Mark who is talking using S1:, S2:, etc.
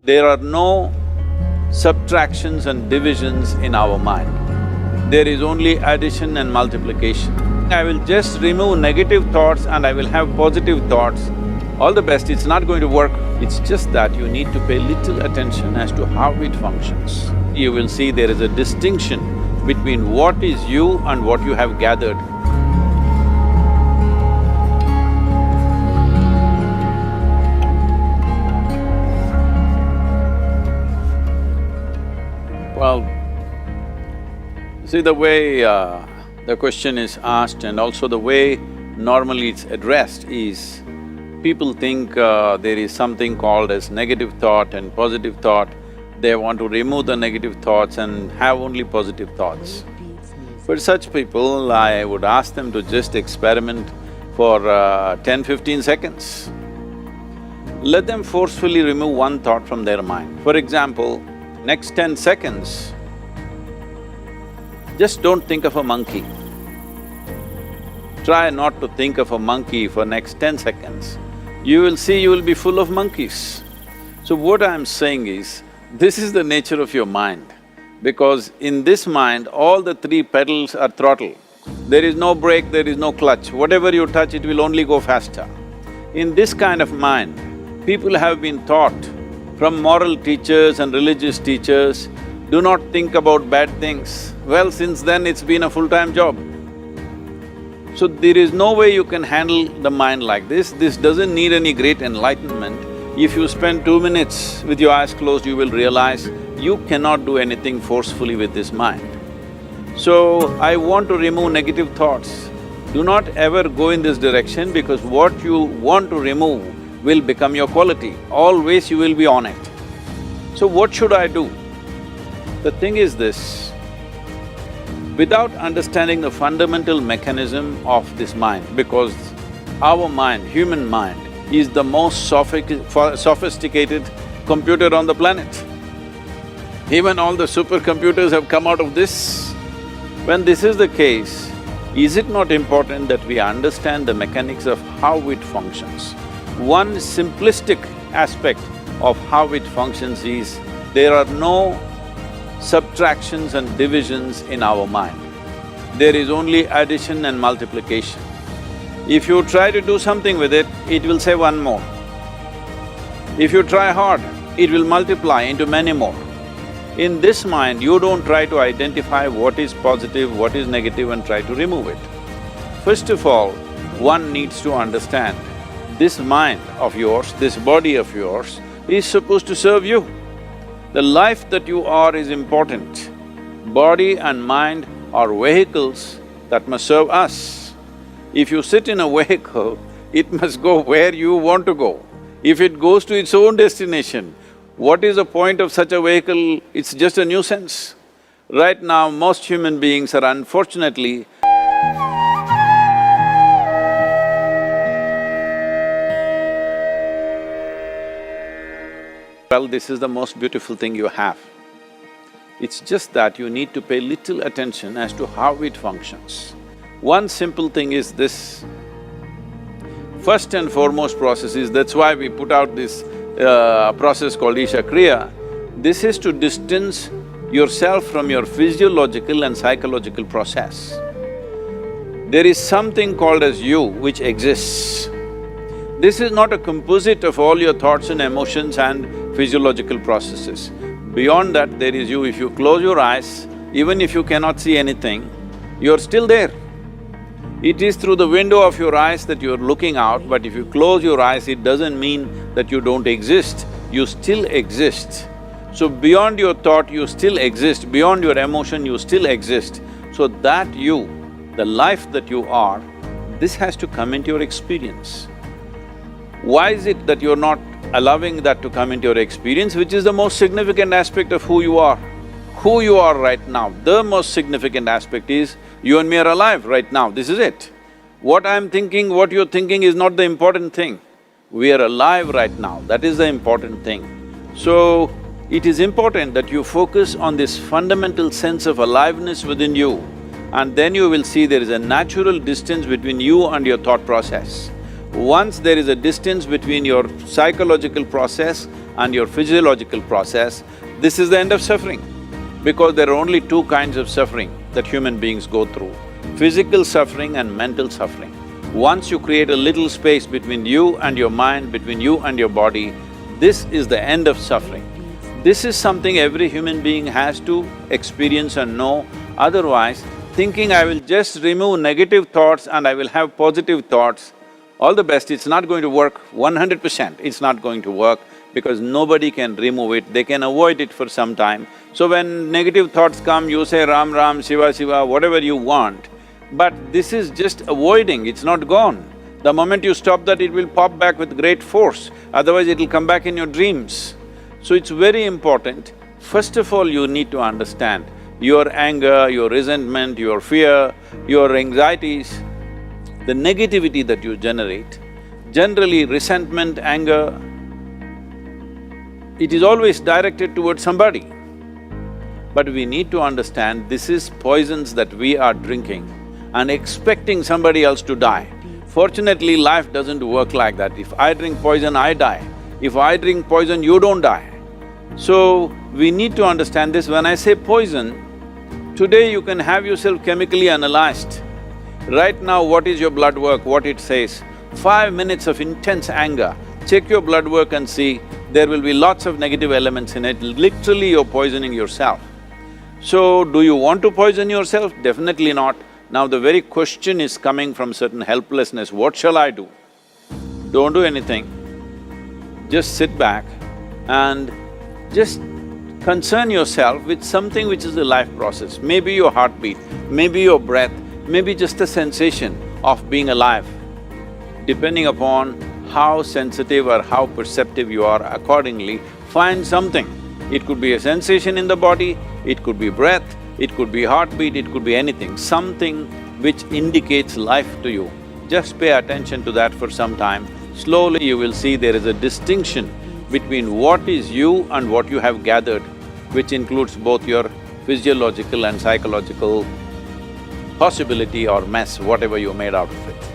S1: There are no subtractions and divisions in our mind. There is only addition and multiplication. I will just remove negative thoughts and I will have positive thoughts. All the best, it's not going to work. It's just that you need to pay little attention as to how it functions. You will see there is a distinction between what is you and what you have gathered. Well, see the way the question is asked and also the way normally it's addressed is, people think there is something called as negative thought and positive thought. They want to remove the negative thoughts and have only positive thoughts. For such people, I would ask them to just experiment for 10-15 seconds. Let them forcefully remove one thought from their mind. For example, next 10 seconds, just don't think of a monkey. Try not to think of a monkey for next 10 seconds. You will see you will be full of monkeys. So what I'm saying is, this is the nature of your mind, because in this mind, all the three pedals are throttle. There is no brake, there is no clutch. Whatever you touch, it will only go faster. In this kind of mind, people have been taught from moral teachers and religious teachers, do not think about bad things. Well, since then it's been a full-time job. So there is no way you can handle the mind like this. This doesn't need any great enlightenment. If you spend 2 minutes with your eyes closed, you will realize you cannot do anything forcefully with this mind. So, I want to remove negative thoughts. Do not ever go in this direction, because what you want to remove will become your quality. Always you will be on it. So what should I do? The thing is this, without understanding the fundamental mechanism of this mind, because our mind, human mind, is the most sophisticated computer on the planet. Even all the supercomputers have come out of this. When this is the case, is it not important that we understand the mechanics of how it functions? One simplistic aspect of how it functions is, there are no subtractions and divisions in our mind. There is only addition and multiplication. If you try to do something with it, it will say one more. If you try hard, it will multiply into many more. In this mind, you don't try to identify what is positive, what is negative and try to remove it. First of all, one needs to understand, this mind of yours, this body of yours is supposed to serve you. The life that you are is important. Body and mind are vehicles that must serve us. If you sit in a vehicle, it must go where you want to go. If it goes to its own destination, what is the point of such a vehicle? It's just a nuisance. Right now, most human beings are unfortunately well, this is the most beautiful thing you have. It's just that you need to pay little attention as to how it functions. One simple thing is this, first and foremost process is, that's why we put out this process called Isha Kriya. This is to distance yourself from your physiological and psychological process. There is something called as you which exists. This is not a composite of all your thoughts and emotions and physiological processes. Beyond that, there is you. If you close your eyes, even if you cannot see anything, you're still there. It is through the window of your eyes that you're looking out, but if you close your eyes, it doesn't mean that you don't exist, you still exist. So beyond your thought, you still exist, beyond your emotion, you still exist. So that you, the life that you are, this has to come into your experience. Why is it that you're not allowing that to come into your experience, which is the most significant aspect of who you are? Who you are right now, the most significant aspect is, you and me are alive right now, this is it. What I'm thinking, what you're thinking is not the important thing. We are alive right now, that is the important thing. So, it is important that you focus on this fundamental sense of aliveness within you, and then you will see there is a natural distance between you and your thought process. Once there is a distance between your psychological process and your physiological process, this is the end of suffering. Because there are only two kinds of suffering that human beings go through, physical suffering and mental suffering. Once you create a little space between you and your mind, between you and your body, this is the end of suffering. This is something every human being has to experience and know, otherwise thinking I will just remove negative thoughts and I will have positive thoughts, all the best, it's not going to work 100%, it's not going to work because nobody can remove it, they can avoid it for some time. So when negative thoughts come, you say Ram Ram, Shiva Shiva, whatever you want, but this is just avoiding, it's not gone. The moment you stop that, it will pop back with great force, otherwise it'll come back in your dreams. So it's very important, first of all you need to understand your anger, your resentment, your fear, your anxieties, the negativity that you generate. Generally resentment, anger, it is always directed towards somebody. But we need to understand this is poisons that we are drinking and expecting somebody else to die. Fortunately, life doesn't work like that. If I drink poison, I die. If I drink poison, you don't die. So, we need to understand this. When I say poison, today you can have yourself chemically analyzed. Right now, what is your blood work, what it says? 5 minutes of intense anger, check your blood work and see, there will be lots of negative elements in it, literally you're poisoning yourself. So, do you want to poison yourself? Definitely not. Now the very question is coming from certain helplessness, what shall I do? Don't do anything, just sit back and just concern yourself with something which is a life process. Maybe your heartbeat, maybe your breath, maybe just a sensation of being alive. Depending upon how sensitive or how perceptive you are, accordingly, find something. It could be a sensation in the body, it could be breath, it could be heartbeat, it could be anything, something which indicates life to you. Just pay attention to that for some time. Slowly you will see there is a distinction between what is you and what you have gathered, which includes both your physiological and psychological possibility or mess, whatever you made out of it.